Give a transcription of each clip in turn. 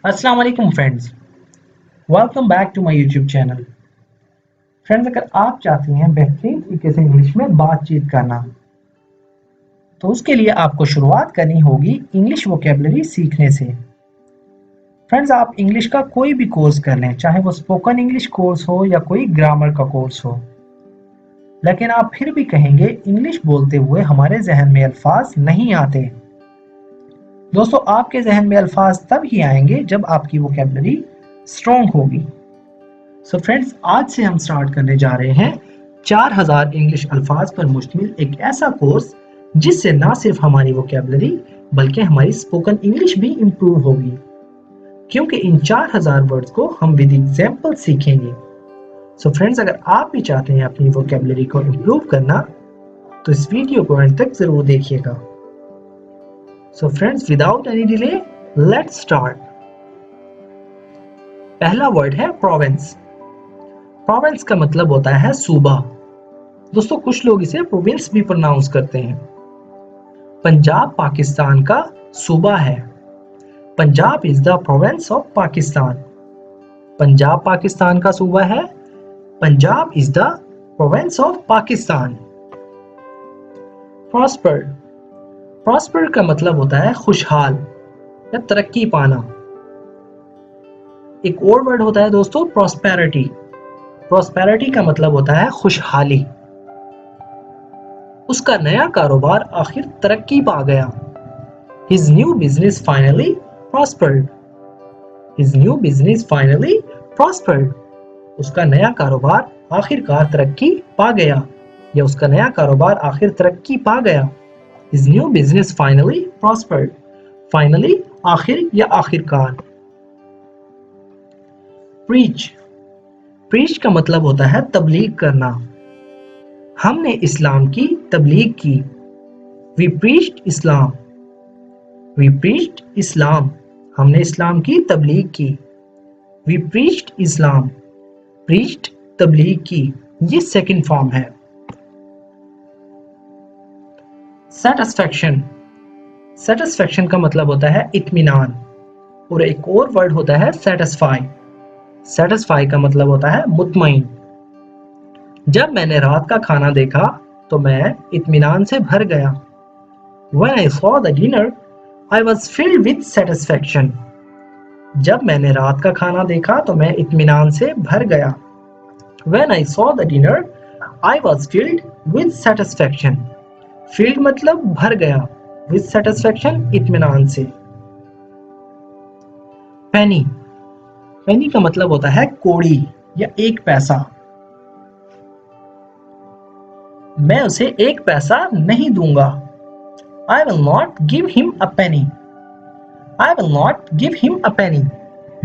अस्सलाम वालेकुम friends, welcome back to my YouTube channel. Friends, अगर आप चाहते हैं बेहतरीन तरीके से इंग्लिश में बातचीत करना तो उसके लिए आपको शुरुआत करनी होगी इंग्लिश वोकेबलरी सीखने से। फ्रेंड्स, आप इंग्लिश का कोई भी कोर्स कर लें, चाहे वो स्पोकन इंग्लिश कोर्स हो या कोई ग्रामर का कोर्स हो, लेकिन आप फिर भी कहेंगे इंग्लिश बोलते हुए हमारे जहन में अल्फाज नहीं आते। दोस्तों, आपके जहन में अल्फाज तब ही आएंगे जब आपकी वोकेबलरी स्ट्रॉन्ग होगी। सो फ्रेंड्स, आज से हम स्टार्ट करने जा रहे हैं 4000 इंग्लिश अल्फाज पर मुश्तमिल एक ऐसा कोर्स जिससे ना सिर्फ हमारी वोकेबलरी बल्कि हमारी स्पोकन इंग्लिश भी इम्प्रूव होगी, क्योंकि इन 4000 वर्ड्स को हम विद एग्जाम्पल सीखेंगे। सो फ्रेंड्स, अगर आप भी चाहते हैं अपनी वोकेबलरी को इम्प्रूव करना तो इस वीडियो को अंत तक जरूर देखिएगा। So friends, without any delay let's start. पहला वर्ड है प्रोविंस। प्रोविंस का मतलब होता है सूबा। दोस्तों, कुछ लोग इसे प्रोविंस भी प्रोनाउंस करते हैं। पंजाब पाकिस्तान का सूबा है। Punjab is the province of Pakistan. Punjab Pakistan का सूबा है। Punjab is the province of Pakistan. Prosper. Prosper का मतलब होता है खुशहाल या तरक्की पाना। एक और वर्ड होता है दोस्तों, प्रॉस्पेरिटी। प्रॉस्पेरिटी का मतलब होता है खुशहाली। उसका नया कारोबार आखिर तरक्की पा गया। His new business finally prospered. His new business finally prospered. उसका नया कारोबार आखिरकार तरक्की पा गया, या उसका नया कारोबार आखिर तरक्की पा गया। His new business finally prospered. Finally आखिर या आखिरकार। Preach. प्रीच का मतलब होता है तबलीग करना। हमने इस्लाम की तबलीग की। We preached Islam. We preached Islam. हमने इस्लाम की तबलीग की। We preached Islam. प्रीच्ड तबलीग की, ये सेकंड फॉर्म है। सेटिस्फैक्शन। सेटिस्फैक्शन का मतलब होता है इत्मीनान, और एक और वर्ड होता है सेटिस्फाई। सेटिस्फाई का मतलब होता है मुतमईन। जब मैंने रात का खाना देखा तो मैं इत्मीनान से भर गया। When I saw the dinner, I was filled with satisfaction. जब मैंने रात का खाना देखा तो मैं इत्मीनान से भर गया। When I saw the dinner, I was filled with satisfaction. Filled मतलब भर गया, with satisfaction इत्मीनान से। Penny. Penny का मतलब होता है कौड़ी या एक पैसा। मैं उसे एक पैसा नहीं दूंगा। I will not give him a penny. I will not give him a penny.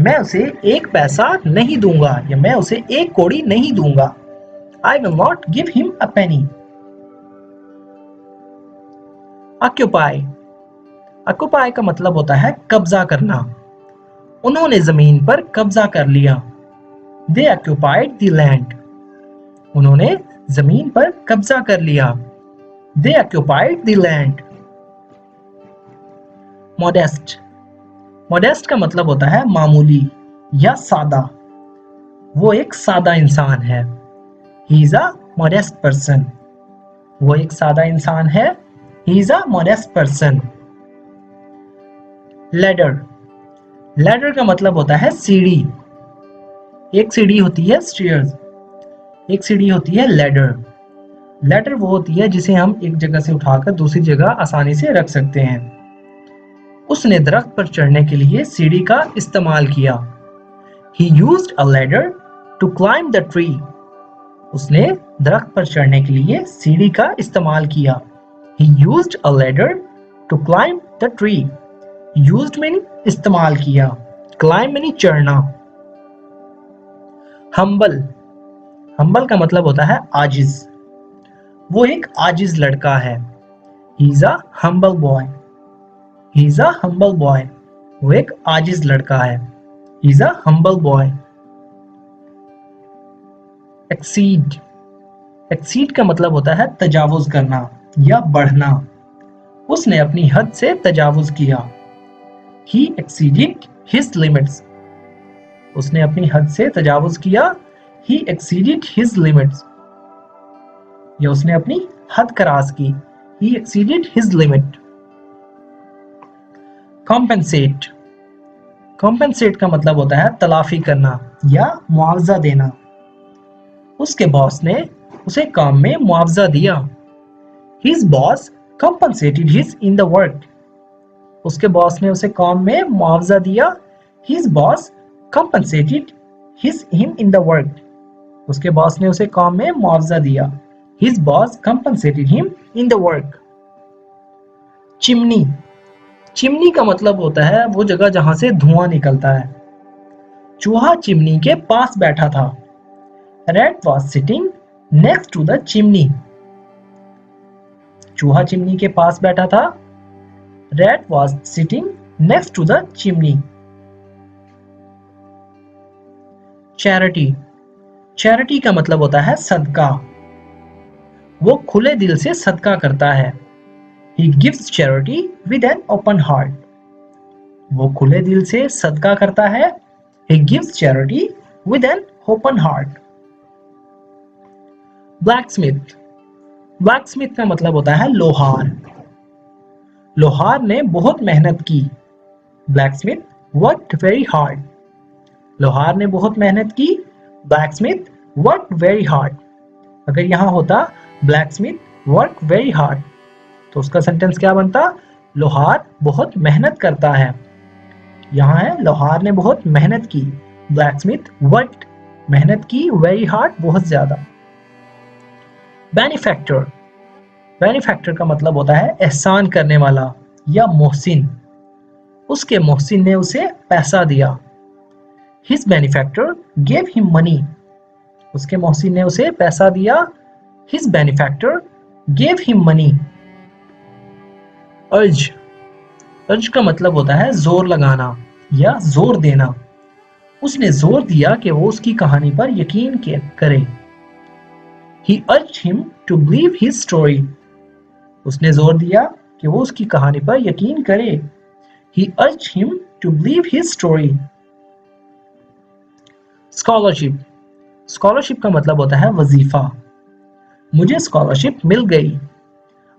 मैं उसे एक पैसा नहीं दूंगा, या मैं उसे एक कौड़ी नहीं दूंगा। I will not give him a penny. Occupy. Occupy का मतलब होता है कब्जा करना। उन्होंने जमीन पर कब्जा कर लिया। They occupied the land. उन्होंने जमीन पर कब्जा कर लिया। They occupied the land. Modest. Modest का मतलब होता है मामूली या सादा। वो एक सादा इंसान है। He is a modest person. वो एक सादा इंसान है। He is a modest person. Ladder. Ladder का मतलब होता है सीढ़ी। एक सीढ़ी होती है स्टेयर्स, एक सीढ़ी होती है लैडर। लैडर वो होती है जिसे हम एक जगह से उठाकर दूसरी जगह आसानी से रख सकते हैं। उसने दरख्त पर चढ़ने के लिए सीढ़ी का इस्तेमाल किया। He used a ladder to climb the tree. उसने दरख्त पर चढ़ने के लिए सीढ़ी का इस्तेमाल किया। He used a ladder to climb the tree. Used meaning इस्तेमाल किया, climb meaning चढ़ना। Humble. Humble का मतलब होता है आजिज। वो एक आजिज लड़का है। He is a humble boy. He is a humble boy. वो एक आजिज लड़का है। He is a humble boy. Exceed. Exceed का मतलब होता है तजावुज करना या बढ़ना। उसने अपनी हद से तजावुज किया। He exceeded his limits. उसने अपनी हद से तजावुज किया. He exceeded his limits. या उसने अपनी हद क्रास की. He exceeded his limit. Compensate. Compensate का मतलब होता है तलाफी करना या मुआवजा देना. उसके बॉस ने उसे काम में मुआवजा दिया. His boss compensated his in the work. उसके बॉस ने उसे काम में मुआवजा दिया. His boss compensated him in the work. उसके बॉस ने उसे काम में मुआवजा दिया. His boss compensated him in the work. Chimney. Chimney का मतलब होता है वो जगह जहां से धुआं निकलता है. चूहा चिमनी के पास बैठा था. Rat was sitting next to the chimney. चूहा चिमनी के पास बैठा था. Rat was sitting next to the chimney. Charity. Charity का मतलब होता है सदका. वो खुले दिल से सदका करता है. He gives charity with an open heart. वो खुले दिल से सदका करता है. He gives charity with an open heart. Blacksmith. Blacksmith का मतलब होता है लोहार. लोहार ने बहुत मेहनत की. Blacksmith worked very hard. लोहार ने बहुत मेहनत की. Blacksmith worked very hard. अगर यहां होता Blacksmith worked very hard तो उसका सेंटेंस क्या बनता? लोहार बहुत मेहनत करता है. यहां है लोहार ने बहुत मेहनत की. Blacksmith worked मेहनत की very hard बहुत ज्यादा. Benefactor. Benefactor का मतलब होता है एहसान करने वाला या मोहसिन. उसके मोहसिन ने उसे पैसा दिया. His benefactor gave him money. उसके मोहसिन ने उसे पैसा दिया. His benefactor gave him money. Urge. Urge का मतलब होता है जोर लगाना या जोर देना. उसने जोर दिया कि वो उसकी कहानी पर यकीन करे. He urged him to believe his story. उसने जोर दिया कि वो उसकी कहानी पर यकीन करे. He urged him to believe his story. Scholarship. Scholarship का मतलब होता है वजीफा. मुझे स्कॉलरशिप मिल गई.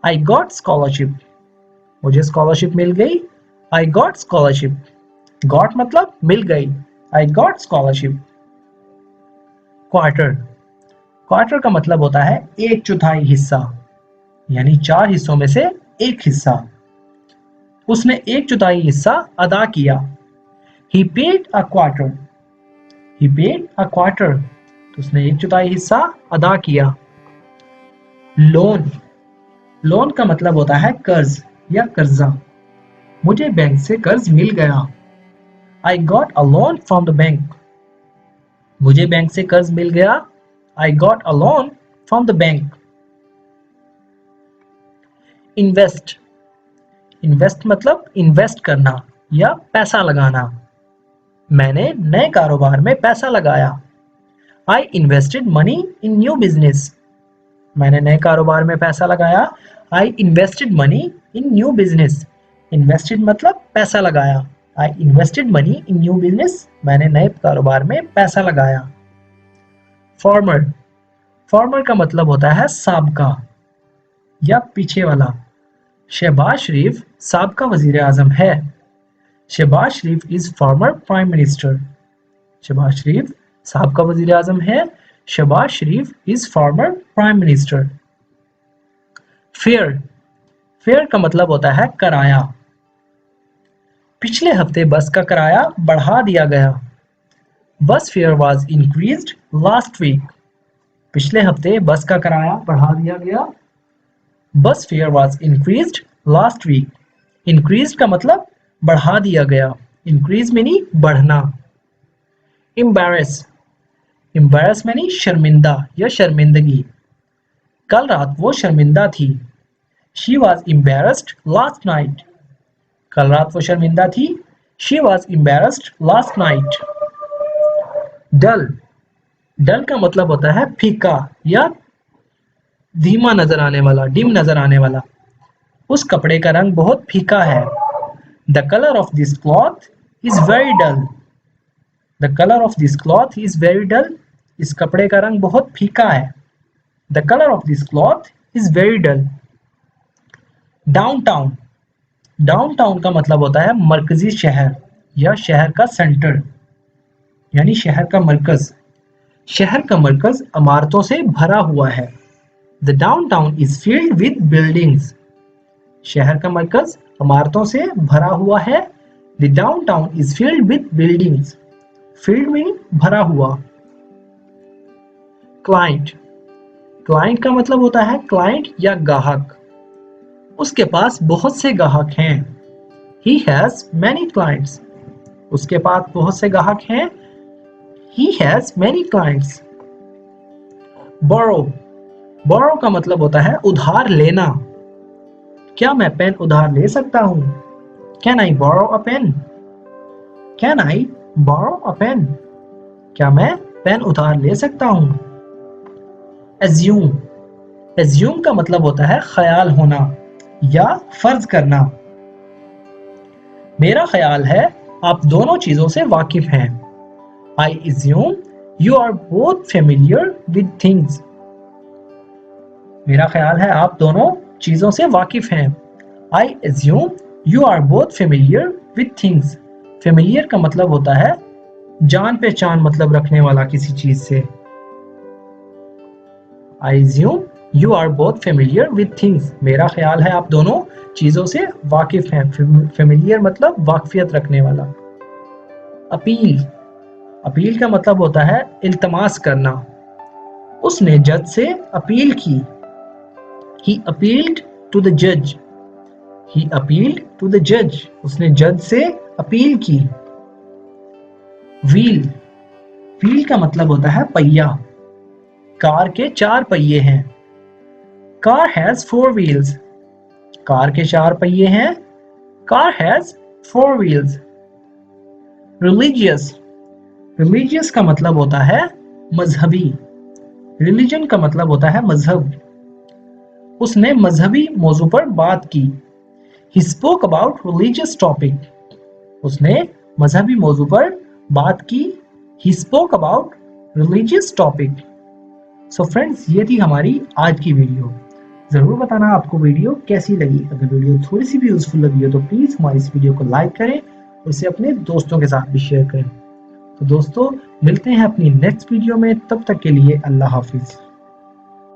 I got scholarship. मुझे स्कॉलरशिप मिल गई. I got scholarship. Got मतलब मिल गई. I got scholarship. Quarter. Quarter का मतलब होता है 1/4 हिस्सा यानी 4 हिस्सों में से एक हिस्सा. उसने 1/4 हिस्सा अदा किया. He paid a quarter. He paid a quarter. तो उसने 1/4 हिस्सा अदा किया. लोन. लोन का मतलब होता है कर्ज या कर्जा. मुझे बैंक से कर्ज मिल गया. I got a loan from the bank. मुझे बैंक से कर्ज मिल गया. I got a loan from the bank. Invest. Invest मतलब इन्वेस्ट करना या पैसा लगाना. मैंने नए कारोबार में पैसा लगाया. I invested money in new business. मैंने नए कारोबार में पैसा लगाया. I invested money in new business. Invested मतलब पैसा लगाया. I invested money in new business. मैंने नए कारोबार में पैसा लगाया. Former. Former का मतलब होता है साबका या पीछे वाला. शहबाज शरीफ साबका वजीर आजम है. Shahbaz Sharif is former prime minister. Shahbaz Sharif साबका वजीर आजम है. Shahbaz Sharif is former prime minister. Fair. Fair का मतलब होता है किराया. पिछले हफ्ते बस का किराया बढ़ा दिया गया. Bus fare was increased last week. पिछले हफ्ते बस का किराया बढ़ा दिया गया. Bus fare was increased last week. Increase का मतलब बढ़ा दिया गया. इंक्रीज मेनी बढ़ना. एम्बैरेस. एम्बैरेस मेनी शर्मिंदा या शर्मिंदगी. कल रात वो शर्मिंदा थी. She was embarrassed last night. कल रात वो शर्मिंदा थी. She was embarrassed last night. Dull. Dull का मतलब होता है फीका या धीमा नजर आने वाला, डिम नजर आने वाला. उस कपड़े का रंग बहुत फीका है. The color of this cloth is very dull. The color of this cloth is very dull. इस कपड़े का रंग बहुत फीका है. The color of this cloth is very dull. Downtown. Downtown का मतलब होता है मरकजी शहर या शहर का सेंटर, यानी शहर का मरकज. शहर का मरकज इमारतों से भरा हुआ है. The downtown is filled with buildings. शहर का मरकज इमारतों से भरा हुआ है. The downtown is filled with buildings. Filled meaning भरा हुआ. Client. Client का मतलब होता है क्लाइंट या ग्राहक. उसके पास बहुत से ग्राहक हैं. He has many clients. उसके पास बहुत से ग्राहक हैं. He has many clients. Borrow. Borrow का मतलब होता है उधार लेना. क्या मैं पेन उधार ले सकता हूँ? Can I borrow a pen? Can I borrow a pen? क्या मैं पेन उधार ले सकता हूँ? Assume. Assume का मतलब होता है ख्याल होना या फर्ज करना. मेरा ख्याल है आप दोनों चीजों से वाकिफ हैं. I assume you are both familiar with things. मेरा ख्याल है आप दोनों चीजों से वाकिफ हैं. I assume you are both familiar with things. Familiar का मतलब होता है जान पहचान मतलब रखने वाला किसी चीज से. I assume you are both familiar with things. मेरा ख्याल है आप दोनों चीजों से वाकिफ हैं. Familiar मतलब वाकफियत रखने वाला. अपील. अपील का मतलब होता है इल्तमास करना. उसने जज से अपील की. He appealed to the judge. He appealed to the judge. उसने जज से अपील की. Wheel. Wheel का मतलब होता है पहिया. कार के 4 पहिए हैं. Car has 4 wheels. कार के 4 पहिए हैं. Car has 4 wheels. Religious. Religious का मतलब होता है मजहबी. Religion का मतलब होता है मजहब. उसने मजहबी मौजू पर बात की. He spoke about religious topic. उसने मजहबी मौजू पर बात की. He spoke about religious topic. So friends, ये थी हमारी आज की वीडियो. जरूर बताना आपको वीडियो कैसी लगी. अगर वीडियो थोड़ी सी भी यूजफुल लगी हो तो प्लीज हमारी इस वीडियो को लाइक करें और इसे अपने दोस्तों के साथ भी शेयर करें. तो दोस्तों मिलते हैं अपनी नेक्स्ट वीडियो में. तब तक के लिए अल्लाह हाफिज.